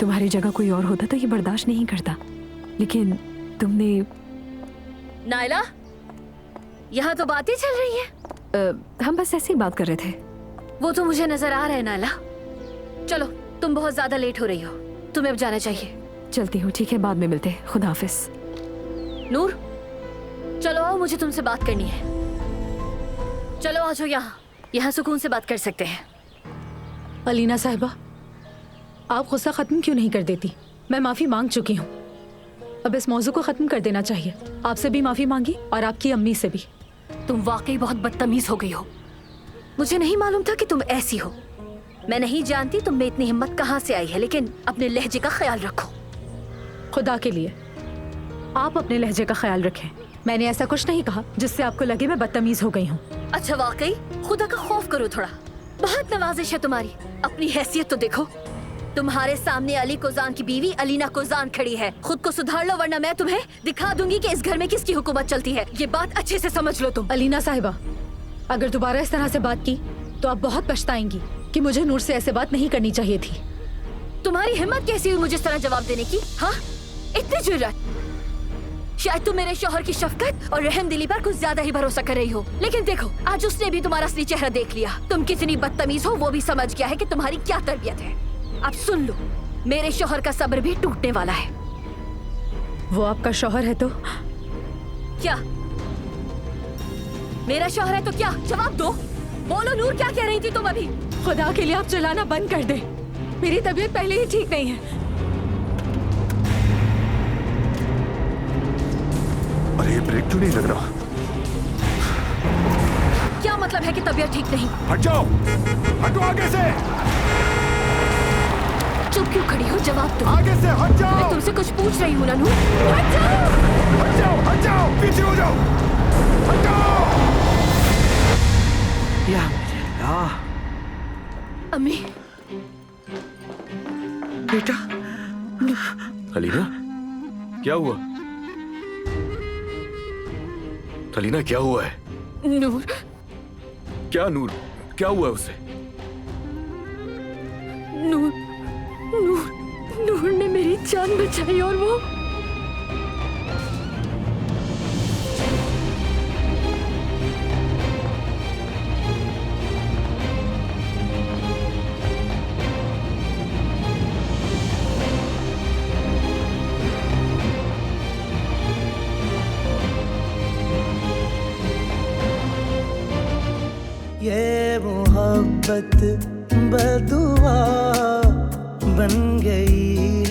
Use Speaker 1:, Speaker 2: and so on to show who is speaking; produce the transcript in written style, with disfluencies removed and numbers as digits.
Speaker 1: तुम्हारी जगह कोई और होता तो ये बर्दाश्त नहीं करता, लेकिन तुमने।
Speaker 2: नायला, यहाँ तो बात ही चल रही है।
Speaker 1: हम बस ऐसे ही बात कर रहे थे।
Speaker 2: वो तो मुझे नजर आ रहा है नायला। चलो, तुम बहुत ज्यादा लेट हो रही हो, तुम्हें अब जाना चाहिए।
Speaker 1: चलती हूँ, ठीक है, बाद में मिलते हैं। खुदा हाफिज।
Speaker 2: नूर, चलो आओ, मुझे तुमसे बात करनी है। चलो आ जाओ यहाँ सुकून से बात कर सकते हैं।
Speaker 3: अलीना साहिबा, आप गुस्सा खत्म क्यों नहीं कर देती? मैं माफी मांग चुकी हूँ, अब इस मौजू को खत्म कर देना चाहिए। आपसे भी माफी मांगी और आपकी अम्मी से भी।
Speaker 2: तुम वाकई बहुत बदतमीज हो गई हो। मुझे नहीं मालूम था कि तुम ऐसी हो। मैं नहीं जानती तुम में इतनी हिम्मत कहाँ से आई है, लेकिन अपने लहजे का ख्याल रखो।
Speaker 3: खुदा के लिए आप अपने लहजे का ख्याल रखें। मैंने ऐसा कुछ नहीं कहा जिससे आपको लगे मैं बदतमीज हो गई हूँ।
Speaker 2: अच्छा, वाकई खुदा का खौफ करो थोड़ा। बहुत नवाजिश है तुम्हारी। अपनी हैसियत तो देखो। तुम्हारे सामने अली कोजान की बीवी अलीना कोजान खड़ी है। खुद को सुधार लो, वरना मैं तुम्हें दिखा दूंगी कि इस घर में किसकी हुकूमत चलती है। ये बात अच्छे से समझ लो तुम।
Speaker 3: अलीना साहिबा, अगर दोबारा इस तरह से बात की तो आप बहुत पछताएंगी कि मुझे नूर से ऐसे बात नहीं करनी चाहिए थी।
Speaker 2: तुम्हारी हिम्मत कैसी हुई मुझे इस तरह जवाब देने की? हाँ, इतनी जुर्रत। शायद तुम मेरे शौहर की शफकत और रहमदिली पर कुछ ज्यादा ही भरोसा कर रही हो, लेकिन देखो, आज उसने भी तुम्हारा असली चेहरा देख लिया। तुम कितनी बदतमीज हो वो भी समझ गया है कि तुम्हारी क्या तरबियत है। अब सुन लो, मेरे शौहर का सब्र भी टूटने वाला है।
Speaker 3: वो आपका शौहर है तो?
Speaker 2: क्या मेरा शौहर है तो क्या? जवाब दो। बोलो नूर, क्या कह रही थी तुम अभी?
Speaker 3: खुदा के लिए आप चिल्लाना बंद कर दे। मेरी तबीयत पहले ही ठीक नहीं है।
Speaker 4: अरे, ब्रेक क्यों नहीं लग रहा?
Speaker 2: क्या मतलब है कि तबीयत ठीक नहीं?
Speaker 4: हट जाओ, हटो आगे से।
Speaker 2: चुप क्यों खड़ी हो? जवाब दो।
Speaker 4: आगे से हट जाओ।
Speaker 2: मैं तुमसे कुछ पूछ रही हूँ ना नूर। हट जाओ,
Speaker 4: हट जाओ, हट जाओ, पीछे हो जाओ, हट जाओ। या
Speaker 2: अम्मी,
Speaker 4: बेटा। अलीना, क्या हुआ? अलीना, क्या हुआ है?
Speaker 2: नूर।
Speaker 4: क्या नूर? क्या हुआ है उसे?
Speaker 2: नूर, नूर, नूर ने मेरी जान बचाई और वो
Speaker 5: ये मोहब्बत बदुआ बन गई